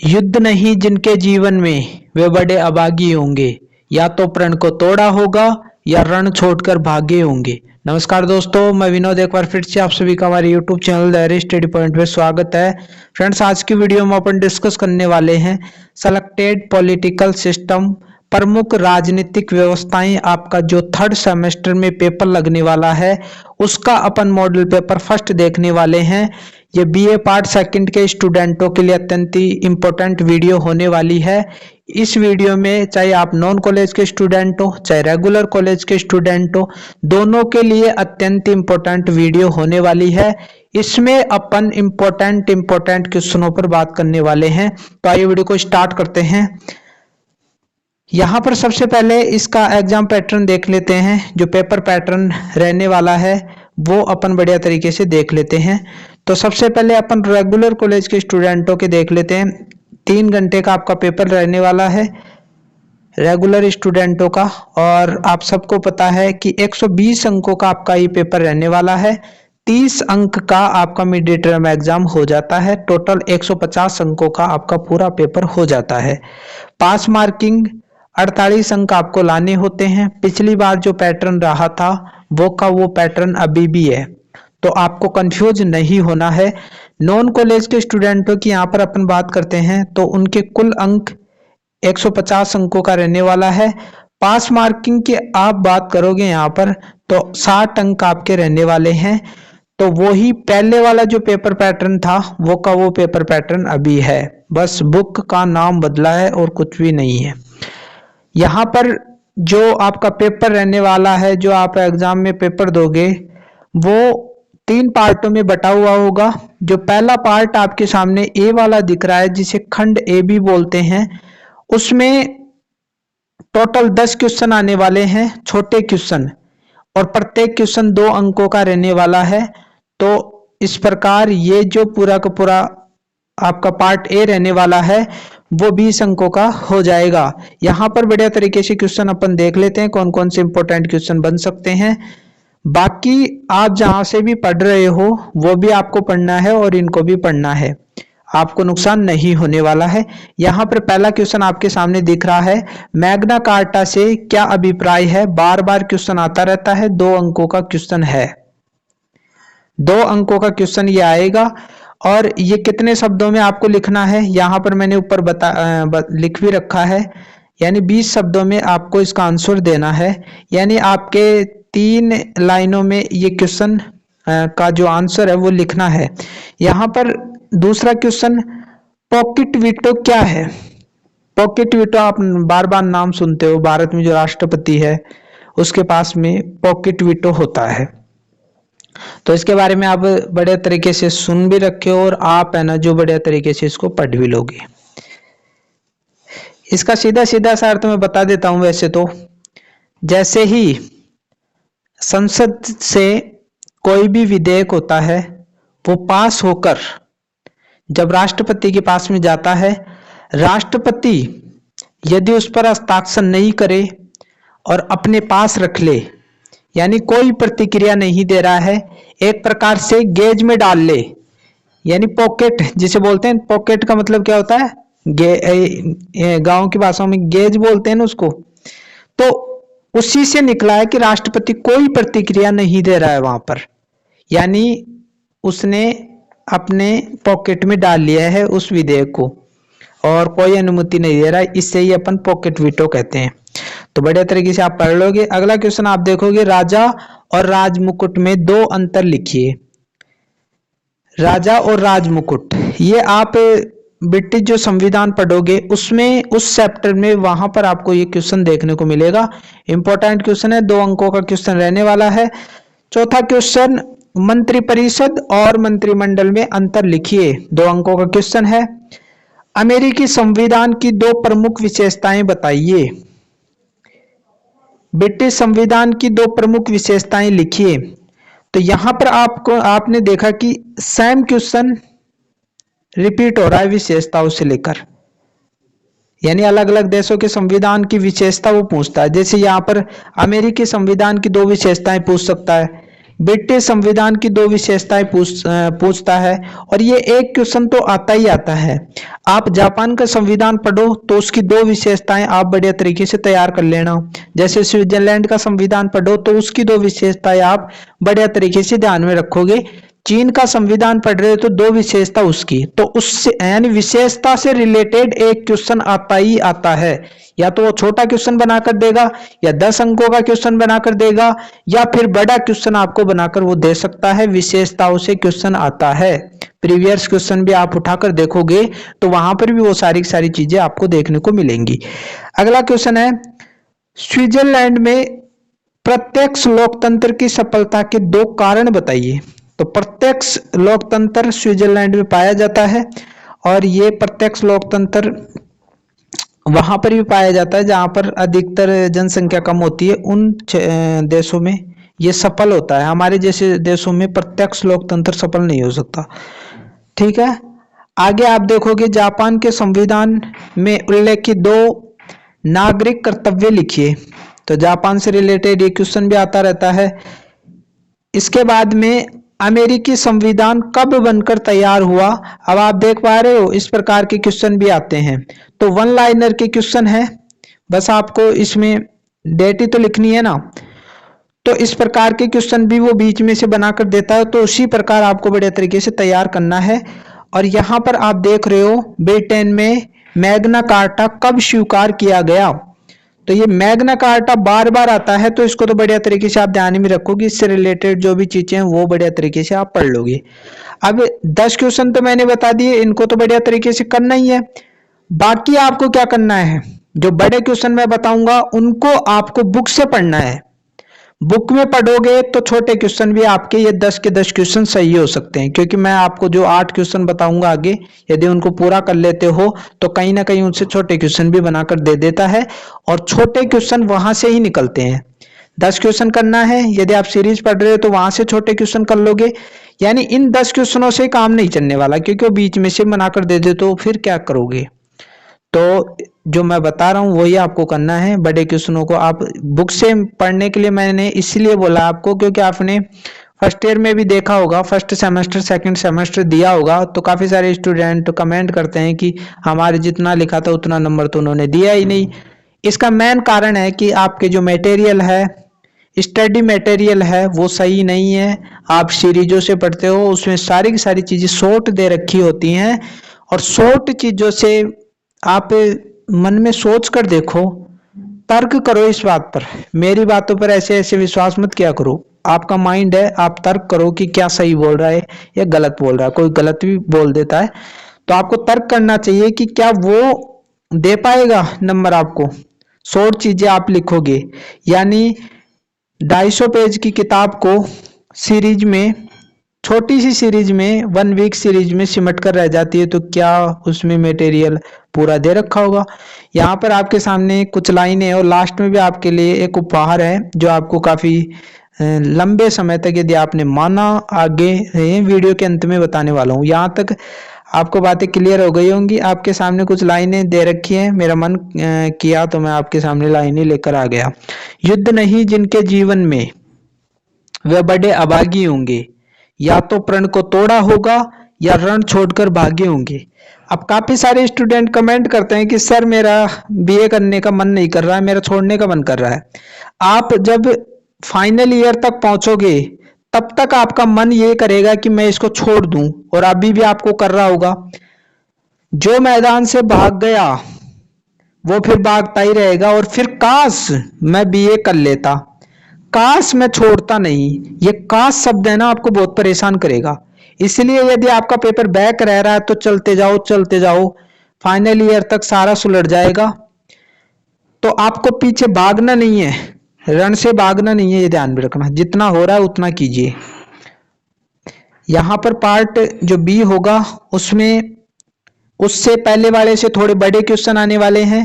युद्ध नहीं जिनके जीवन में वे बड़े अभागी होंगे, या तो प्रण को तोड़ा होगा या रण छोड़कर भागे होंगे। नमस्कार दोस्तों, मैं विनोद एक बार फिर से आप सभी का हमारे YouTube channel the study point में स्वागत है। फ्रेंड्स, आज की वीडियो में अपन डिस्कस करने वाले हैं सेलेक्टेड पॉलिटिकल सिस्टम, प्रमुख राजनीतिक व्यवस्थाएं। आपका जो थर्ड सेमेस्टर में पेपर लगने वाला है उसका अपन मॉडल पेपर फर्स्ट देखने वाले हैं। ये बीए पार्ट सेकंड के स्टूडेंटों के लिए अत्यंत ही इम्पोर्टेंट वीडियो होने वाली है। इस वीडियो में चाहे आप नॉन कॉलेज के स्टूडेंट हो चाहे रेगुलर कॉलेज के स्टूडेंट हो, दोनों के लिए अत्यंत इम्पोर्टेंट वीडियो होने वाली है। इसमें अपन इम्पोर्टेंट क्वेश्चनों पर बात करने वाले हैं। तो आइए वीडियो को स्टार्ट करते हैं। यहाँ पर सबसे पहले इसका एग्जाम पैटर्न देख लेते हैं। जो पेपर पैटर्न रहने वाला है वो अपन बढ़िया तरीके से देख लेते हैं। तो सबसे पहले अपन रेगुलर कॉलेज के स्टूडेंटों के देख लेते हैं। 3 घंटे का आपका पेपर रहने वाला है रेगुलर स्टूडेंटों का, और आप सबको पता है कि 120 अंकों का आपका ये पेपर रहने वाला है। 30 अंक का आपका मिड टर्म एग्जाम हो जाता है। टोटल 150 अंकों का आपका पूरा पेपर हो जाता है। पास मार्किंग 48 अंक आपको लाने होते हैं। पिछली बार जो पैटर्न रहा था वो का वो पैटर्न अभी भी है, तो आपको कंफ्यूज नहीं होना है। नॉन कॉलेज के स्टूडेंटों की यहाँ पर अपन बात करते हैं तो उनके कुल अंक 150 अंकों का रहने वाला है। पास मार्किंग की आप बात करोगे यहाँ पर तो 60 अंक आपके रहने वाले हैं। तो वही पहले वाला जो पेपर पैटर्न था वो का वो पेपर पैटर्न अभी है, बस बुक का नाम बदला है और कुछ भी नहीं है। यहाँ पर जो आपका पेपर रहने वाला है, जो आप एग्जाम में पेपर दोगे, वो 3 पार्टों में बटा हुआ होगा। जो पहला पार्ट आपके सामने ए वाला दिख रहा है जिसे खंड ए भी बोलते हैं, उसमें टोटल 10 क्वेश्चन आने वाले हैं, छोटे क्वेश्चन, और प्रत्येक क्वेश्चन 2 अंकों का रहने वाला है। तो इस प्रकार ये जो पूरा का पूरा आपका पार्ट ए रहने वाला है वो 20 अंकों का हो जाएगा। यहाँ पर बढ़िया तरीके से क्वेश्चन अपन देख लेते हैं कौन कौन से इंपॉर्टेंट क्वेश्चन बन सकते हैं। बाकी आप जहां से भी पढ़ रहे हो वो भी आपको पढ़ना है और इनको भी पढ़ना है, आपको नुकसान नहीं होने वाला है। यहाँ पर पहला क्वेश्चन आपके सामने दिख रहा है, मैग्ना कार्टा से क्या अभिप्राय है। बार बार क्वेश्चन आता रहता है, 2 अंकों का क्वेश्चन है, 2 अंकों का क्वेश्चन ये आएगा। और ये कितने शब्दों में आपको लिखना है, यहाँ पर मैंने ऊपर लिख भी रखा है, यानी 20 शब्दों में आपको इसका आंसर देना है। यानी आपके 3 लाइनों में ये क्वेश्चन का जो आंसर है वो लिखना है। यहाँ पर दूसरा क्वेश्चन, पॉकेट वीटो क्या है। पॉकेट वीटो आप बार बार नाम सुनते हो, भारत में जो राष्ट्रपति है उसके पास में पॉकेट वीटो होता है। तो इसके बारे में आप बढ़िया तरीके से सुन भी रखे हो और आप है ना जो बढ़िया तरीके से इसको पढ़ भी लोगे। इसका सीधा सीधा सा अर्थ मैं बता देता हूं। वैसे तो जैसे ही संसद से कोई भी विधेयक होता है वो पास होकर जब राष्ट्रपति के पास में जाता है, राष्ट्रपति यदि उस पर हस्ताक्षर नहीं करे और अपने पास रख ले, यानी कोई प्रतिक्रिया नहीं दे रहा है, एक प्रकार से गेज में डाल ले, यानी पॉकेट जिसे बोलते हैं। पॉकेट का मतलब क्या होता है, गांव की भाषा में गेज बोलते हैं ना उसको। तो उसी से निकला है कि राष्ट्रपति कोई प्रतिक्रिया नहीं दे रहा है वहां पर, यानी उसने अपने पॉकेट में डाल लिया है उस विधेयक को और कोई अनुमति नहीं दे रहा है। इससे ही अपन पॉकेट वीटो कहते हैं। तो बढ़िया तरीके से आप पढ़ लोगे। अगला क्वेश्चन आप देखोगे, राजा और राजमुकुट में 2 अंतर लिखिए। राजा और राजमुकुट, ये आप ब्रिटिश जो संविधान पढ़ोगे उसमें उस चैप्टर में वहां पर आपको ये क्वेश्चन देखने को मिलेगा। इंपॉर्टेंट क्वेश्चन है, 2 अंकों का क्वेश्चन रहने वाला है। चौथा क्वेश्चन, मंत्रिपरिषद और मंत्रिमंडल में अंतर लिखिए, 2 अंकों का क्वेश्चन है। अमेरिकी संविधान की 2 प्रमुख विशेषताएं बताइए। ब्रिटिश संविधान की 2 प्रमुख विशेषताएं लिखिए। तो यहां पर आपने देखा कि सेम क्वेश्चन रिपीट हो रहा है विशेषताओं से लेकर, यानी अलग अलग देशों के संविधान की विशेषता वो पूछता है। जैसे यहाँ पर अमेरिकी संविधान की 2 विशेषताएं पूछ सकता है, ब्रिटिश संविधान की दो विशेषताएं पूछता है, और ये एक क्वेश्चन तो आता ही आता है। आप जापान का संविधान पढ़ो तो उसकी दो विशेषताएं आप बढ़िया तरीके से तैयार कर लेना। जैसे स्विट्जरलैंड का संविधान पढ़ो तो उसकी दो विशेषताएं आप बढ़िया तरीके से ध्यान में रखोगे। चीन का संविधान पढ़ रहे हो तो दो विशेषता उसकी, तो उससे यानी विशेषता से रिलेटेड एक क्वेश्चन आता ही आता है। या तो वो छोटा क्वेश्चन बनाकर देगा, या 10 अंकों का क्वेश्चन बनाकर देगा, या फिर बड़ा क्वेश्चन आपको बनाकर वो दे सकता है। विशेषताओं से क्वेश्चन आता है। प्रीवियस क्वेश्चन भी आप उठाकर देखोगे तो वहां पर भी वो सारी सारी चीजें आपको देखने को मिलेंगी। अगला क्वेश्चन है, स्विट्जरलैंड में प्रत्यक्ष लोकतंत्र की सफलता के दो कारण बताइए। तो प्रत्यक्ष लोकतंत्र स्विट्जरलैंड में पाया जाता है, और ये प्रत्यक्ष लोकतंत्र वहां पर भी पाया जाता है जहां पर अधिकतर जनसंख्या कम होती है, उन देशों में ये सफल होता है। हमारे जैसे देशों में प्रत्यक्ष लोकतंत्र सफल नहीं हो सकता। ठीक है, आगे आप देखोगे जापान के संविधान में उल्लेखित दो नागरिक कर्तव्य लिखिए। तो जापान से रिलेटेड ये क्वेश्चन भी आता रहता है। इसके बाद में अमेरिकी संविधान कब बनकर तैयार हुआ। अब आप देख पा रहे हो इस प्रकार के क्वेश्चन भी आते हैं। तो वन लाइनर के क्वेश्चन है, बस आपको इसमें डेट ही तो लिखनी है ना। तो इस प्रकार के क्वेश्चन भी वो बीच में से बनाकर देता है, तो उसी प्रकार आपको बढ़िया तरीके से तैयार करना है। और यहाँ पर आप देख रहे हो ब्रिटेन में मैग्ना कार्टा कब स्वीकार किया गया। तो ये मैग्ना कार्टा बार बार आता है, तो इसको तो बढ़िया तरीके से आप ध्यान में रखोगे। इससे रिलेटेड जो भी चीजें हैं वो बढ़िया तरीके से आप पढ़ लोगे। अब 10 क्वेश्चन तो मैंने बता दिए, इनको तो बढ़िया तरीके से करना ही है। बाकी आपको क्या करना है, जो बड़े क्वेश्चन मैं बताऊंगा उनको आपको बुक से पढ़ना है। बुक में पढ़ोगे तो छोटे क्वेश्चन भी आपके ये 10 के 10 क्वेश्चन सही हो सकते हैं, क्योंकि मैं आपको जो 8 क्वेश्चन बताऊंगा आगे, यदि उनको पूरा कर लेते हो तो कहीं ना कहीं उनसे छोटे क्वेश्चन भी बनाकर दे देता है, और छोटे क्वेश्चन वहां से ही निकलते हैं। 10 क्वेश्चन करना है, यदि आप सीरीज पढ़ रहे हो तो वहां से छोटे क्वेश्चन कर लोगे। यानी इन 10 क्वेश्चनों से काम नहीं चलने वाला, क्योंकि वो बीच में से बनाकर दे दे तो फिर क्या करोगे। तो जो मैं बता रहा हूँ वही आपको करना है। बड़े क्वेश्चनों को आप बुक से पढ़ने के लिए मैंने इसलिए बोला आपको, क्योंकि आपने फर्स्ट ईयर में भी देखा होगा, फर्स्ट सेमेस्टर सेकंड सेमेस्टर दिया होगा, तो काफी सारे स्टूडेंट कमेंट करते हैं कि हमारे जितना लिखा था उतना नंबर तो उन्होंने दिया ही नहीं। इसका मेन कारण है कि आपके जो मटेरियल है, स्टडी मटेरियल है, वो सही नहीं है। आप सीरीजों से पढ़ते हो, उसमें सारी की सारी चीजें शॉर्ट दे रखी होती हैं, और शॉर्ट चीजों से आप मन में सोच कर देखो, तर्क करो इस बात पर। मेरी बातों पर ऐसे ऐसे विश्वास मत किया करो। आपका माइंड है, आप तर्क करो कि क्या सही बोल रहा है या गलत बोल रहा है। कोई गलत भी बोल देता है तो आपको तर्क करना चाहिए कि क्या वो दे पाएगा नंबर आपको। शॉर्ट चीजें आप लिखोगे, यानी 250 पेज की किताब को सीरीज में, छोटी सी सीरीज में, 1 वीक सीरीज में सिमट कर रह जाती है, तो क्या उसमें मटेरियल पूरा दे रखा होगा। यहाँ पर आपके सामने कुछ लाइनें हैं, और लास्ट में भी आपके लिए एक उपहार है जो आपको काफी लंबे समय तक, यदि आपने माना, आगे वीडियो के अंत में बताने वाला हूँ। यहाँ तक आपको बातें क्लियर हो गई होंगी। आपके सामने कुछ लाइनें दे रखी हैं, मेरा मन किया तो मैं आपके सामने लाइनें लेकर आ गया। युद्ध नहीं जिनके जीवन में वे बड़े अभागी होंगे, या तो प्रण को तोड़ा होगा या रण छोड़कर भागे होंगे। अब काफी सारे स्टूडेंट कमेंट करते हैं कि सर मेरा बीए करने का मन नहीं कर रहा है, मेरा छोड़ने का मन कर रहा है। आप जब फाइनल ईयर तक पहुंचोगे तब तक आपका मन ये करेगा कि मैं इसको छोड़ दूं, और अभी भी आपको कर रहा होगा। जो मैदान से भाग गया वो फिर भागता ही रहेगा, और फिर काश मैं बीए कर लेता, काश मैं छोड़ता नहीं। ये काश शब्द है ना, आपको बहुत परेशान करेगा। इसलिए यदि आपका पेपर बैक रह रहा है तो चलते जाओ चलते जाओ, फाइनल ईयर तक सारा सुलट जाएगा। तो आपको पीछे भागना नहीं है, रण से भागना नहीं है, ये ध्यान में रखना। जितना हो रहा है उतना कीजिए। यहां पर पार्ट जो बी होगा उसमें उससे पहले वाले से थोड़े बड़े क्वेश्चन आने वाले हैं।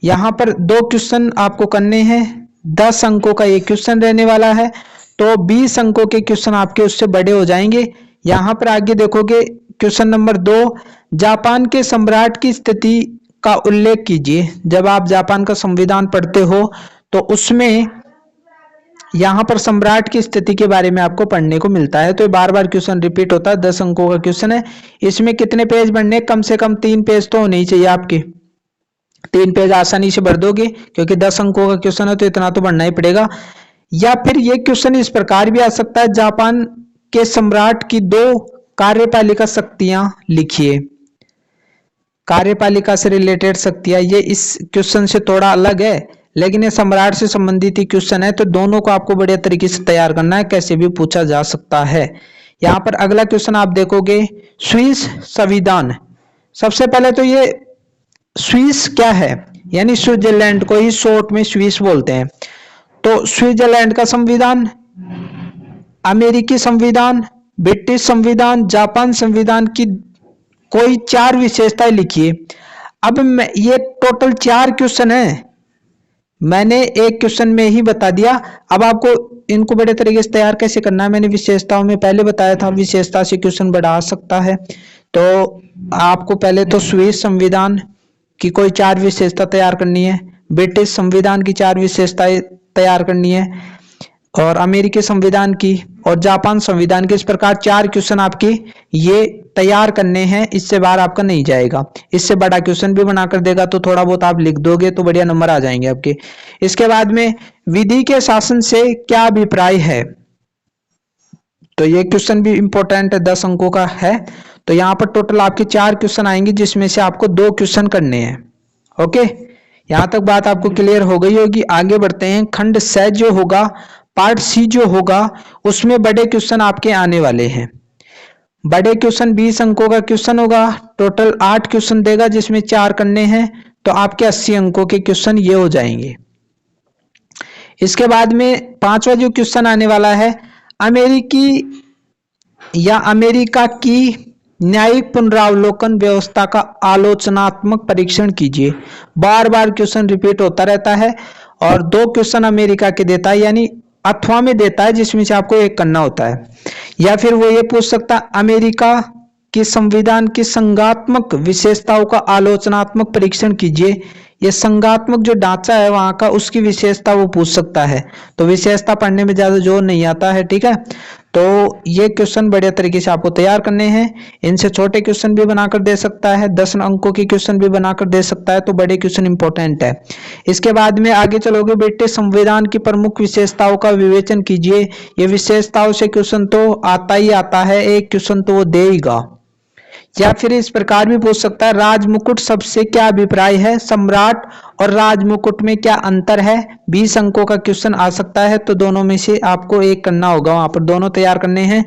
यहां पर 2 क्वेश्चन आपको करने हैं, 10 अंकों का एक क्वेश्चन रहने वाला है, तो 20 अंकों के क्वेश्चन आपके उससे बड़े हो जाएंगे। यहां पर आगे देखोगे क्वेश्चन नंबर 2, जापान के सम्राट की स्थिति का उल्लेख कीजिए। जब आप जापान का संविधान पढ़ते हो तो उसमें यहाँ पर सम्राट की स्थिति के बारे में आपको पढ़ने को मिलता है। तो बार बार क्वेश्चन रिपीट होता है, 10 अंकों का क्वेश्चन है। इसमें कितने पेज बनने, कम से कम 3 पेज तो होने ही चाहिए आपके। 3 पेज आसानी से भर दोगे, क्योंकि 10 अंकों का क्वेश्चन है तो इतना तो बढ़ना ही पड़ेगा। या फिर ये क्वेश्चन इस प्रकार भी आ सकता है, जापान के सम्राट की 2 कार्यपालिका शक्तियां लिखिए। कार्यपालिका से रिलेटेड शक्तियां, ये इस क्वेश्चन से थोड़ा अलग है, लेकिन ये सम्राट से संबंधित ही क्वेश्चन है, तो दोनों को आपको बढ़िया तरीके से तैयार करना है, कैसे भी पूछा जा सकता है। यहाँ पर अगला क्वेश्चन आप देखोगे, स्विस संविधान। सबसे पहले तो ये स्विस क्या है, यानी स्विट्जरलैंड को ही शॉर्ट में स्विस बोलते हैं। तो स्विट्जरलैंड का संविधान, अमेरिकी संविधान, ब्रिटिश संविधान, जापान संविधान की कोई 4 विशेषताएं लिखिए। अब ये टोटल 4 क्वेश्चन है, मैंने एक क्वेश्चन में ही बता दिया। अब आपको इनको बड़े तरीके से तैयार कैसे करना है, मैंने विशेषताओं में पहले बताया था, विशेषता से क्वेश्चन बढ़ा सकता है। तो आपको पहले तो स्विस संविधान की कोई 4 विशेषता तैयार करनी है, ब्रिटिश संविधान की 4 विशेषताएं तैयार करनी है, और अमेरिकी संविधान की और जापान संविधान की। इस प्रकार 4 क्वेश्चन आपके ये तैयार करने हैं, इससे बाहर आपका नहीं जाएगा। इससे बड़ा क्वेश्चन भी बनाकर देगा तो थोड़ा बहुत आप लिख दोगे तो बढ़िया नंबर आ जाएंगे आपके। इसके बाद में विधि के शासन से क्या अभिप्राय है, तो ये क्वेश्चन भी इंपॉर्टेंट है, 10 अंकों का है। तो यहाँ पर टोटल आपके 4 क्वेश्चन आएंगे, जिसमें से आपको 2 क्वेश्चन करने हैं। ओके, यहाँ तक बात आपको क्लियर हो गई होगी। आगे बढ़ते हैं। खंड स जो होगा, पार्ट सी जो होगा, उसमें बड़े क्वेश्चन आपके आने वाले हैं। बड़े क्वेश्चन 20 अंकों का क्वेश्चन होगा, टोटल 8 क्वेश्चन देगा, जिसमें 4 करने हैं, तो आपके 80 अंकों के क्वेश्चन ये हो जाएंगे। इसके बाद में 5वां जो क्वेश्चन आने वाला है, अमेरिकी या अमेरिका की न्यायिक पुनरावलोकन व्यवस्था का आलोचनात्मक परीक्षण कीजिए। बार बार क्वेश्चन रिपीट होता रहता है, और 2 क्वेश्चन अमेरिका के देता है, यानी अथवा में देता है, जिसमें से आपको एक करना होता है। या फिर वो ये पूछ सकता है, अमेरिका के संविधान की संघात्मक विशेषताओं का आलोचनात्मक परीक्षण कीजिए। ये संघात्मक जो ढांचा है वहां का, उसकी विशेषता वो पूछ सकता है। तो विशेषता पढ़ने में ज्यादा जोर नहीं आता है, ठीक है। तो ये क्वेश्चन बढ़िया तरीके से आपको तैयार करने हैं। इनसे छोटे क्वेश्चन भी बनाकर दे सकता है, 10 अंकों के क्वेश्चन भी बनाकर दे सकता है, तो बड़े क्वेश्चन इंपॉर्टेंट है। इसके बाद में आगे चलोगे, ब्रिटिश संविधान की प्रमुख विशेषताओं का विवेचन कीजिए। ये विशेषताओं से क्वेश्चन तो आता ही आता है, एक क्वेश्चन तो वो देगा। या फिर इस प्रकार भी पूछ सकता है, राजमुकुट शब्द से क्या अभिप्राय है, सम्राट और राजमुकुट में क्या अंतर है। 20 अंकों का क्वेश्चन आ सकता है, तो दोनों में से आपको एक करना होगा, वहां पर दोनों तैयार करने हैं।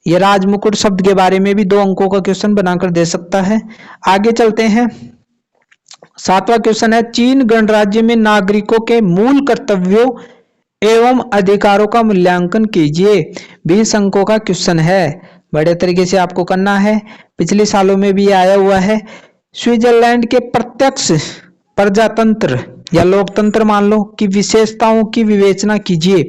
ये राजमुकुट शब्द के बारे में भी 2 अंकों का क्वेश्चन बनाकर दे सकता है। आगे चलते हैं। 7वां क्वेश्चन है, चीन गणराज्य में नागरिकों के मूल कर्तव्यों एवं अधिकारों का मूल्यांकन कीजिए। 20 अंकों का क्वेश्चन है, बड़े तरीके से आपको करना है। पिछले सालों में भी आया हुआ है। स्विट्जरलैंड के प्रत्यक्ष प्रजातंत्र या लोकतंत्र मान लो की विशेषताओं की विवेचना कीजिए।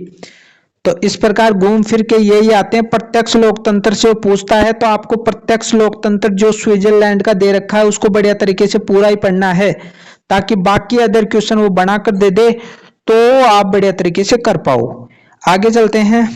तो इस प्रकार घूम फिर के यही आते हैं, प्रत्यक्ष लोकतंत्र से वो पूछता है, तो आपको प्रत्यक्ष लोकतंत्र जो स्विट्जरलैंड का दे रखा है उसको बढ़िया तरीके से पूरा ही पढ़ना है, ताकि बाकी अदर क्वेश्चन वो बनाकर दे दे तो आप बढ़िया तरीके से कर पाओ। आगे चलते हैं।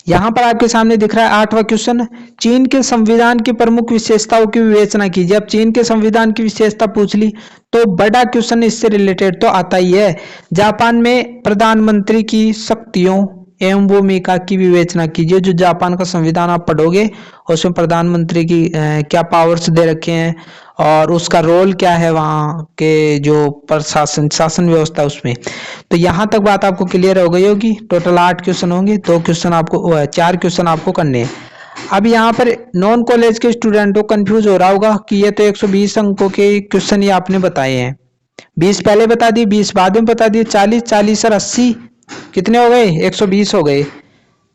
यहां पर आपके सामने दिख रहा है 8वां क्वेश्चन, चीन के संविधान की प्रमुख विशेषताओं की विवेचना कीजिए। अब चीन के संविधान की विशेषता पूछ ली तो बड़ा क्वेश्चन इससे रिलेटेड तो आता ही है। जापान में प्रधानमंत्री की शक्तियों एवं भूमिका की विवेचना कीजिए। जो जापान का संविधान आप पढ़ोगे उसमें प्रधानमंत्री की क्या पावर्स दे रखे हैं और उसका रोल क्या है वहाँ के जो प्रशासन शासन व्यवस्था उसमें। तो यहाँ तक बात आपको क्लियर हो गई होगी। टोटल 8 क्वेश्चन होंगे, 2 क्वेश्चन आपको 4 क्वेश्चन आपको करने हैं। अब यहाँ पर नॉन कॉलेज के स्टूडेंटों को कंफ्यूज हो रहा होगा कि ये तो 120 अंकों के क्वेश्चन ही आपने बताए हैं, 20 पहले बता दिए, 20 बाद में बता दिए, 40 और 80 कितने हो गए, 120 हो गए।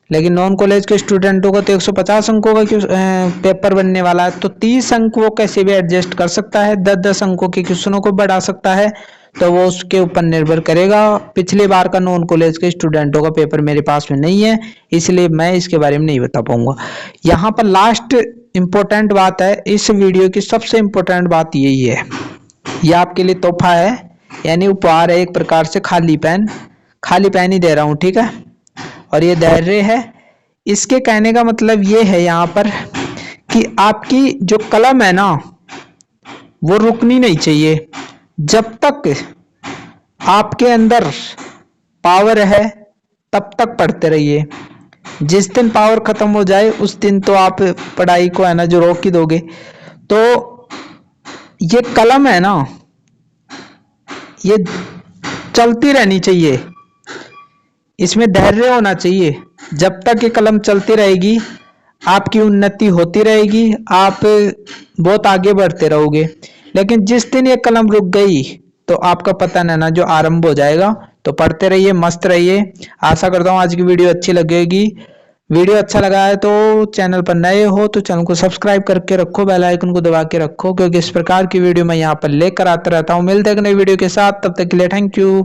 लेकिन नॉन कॉलेज के स्टूडेंटों को तो 150 अंकों का पेपर बनने वाला है, तो 30 अंक वो कैसे भी एडजस्ट कर सकता है, 10-10 अंकों के क्वेश्चनों को बढ़ा सकता है, तो वो उसके ऊपर निर्भर करेगा। पिछले बार का नॉन कॉलेज के स्टूडेंटों का पेपर मेरे पास में नहीं है, इसलिए मैं इसके बारे में नहीं बता पाऊंगा। यहाँ पर लास्ट इम्पोर्टेंट बात है, इस वीडियो की सबसे इम्पोर्टेंट बात यही है, ये आपके लिए तोहफा है, यानी उपहार है एक प्रकार से। खाली पेन ही दे रहा हूँ, ठीक है। और ये धैर्य है। इसके कहने का मतलब ये है यहाँ पर कि आपकी जो कलम है ना, वो रुकनी नहीं चाहिए। जब तक आपके अंदर पावर है तब तक पढ़ते रहिए। जिस दिन पावर खत्म हो जाए उस दिन तो आप पढ़ाई को है ना जो रोक ही दोगे। तो ये कलम है ना, ये चलती रहनी चाहिए, इसमें धैर्य होना चाहिए। जब तक ये कलम चलती रहेगी आपकी उन्नति होती रहेगी, आप बहुत आगे बढ़ते रहोगे। लेकिन जिस दिन ये कलम रुक गई तो आपका पतन है ना जो आरंभ हो जाएगा। तो पढ़ते रहिए, मस्त रहिए। आशा करता हूँ आज की वीडियो अच्छी लगेगी। वीडियो अच्छा लगा है तो चैनल पर नए हो तो चैनल को सब्सक्राइब करके रखो, बेल आइकन को दबा के रखो, क्योंकि इस प्रकार की वीडियो मैं यहाँ पर लेकर आता रहता हूँ। मिलते हैं एक नई वीडियो के साथ, तब तक के लिए थैंक यू।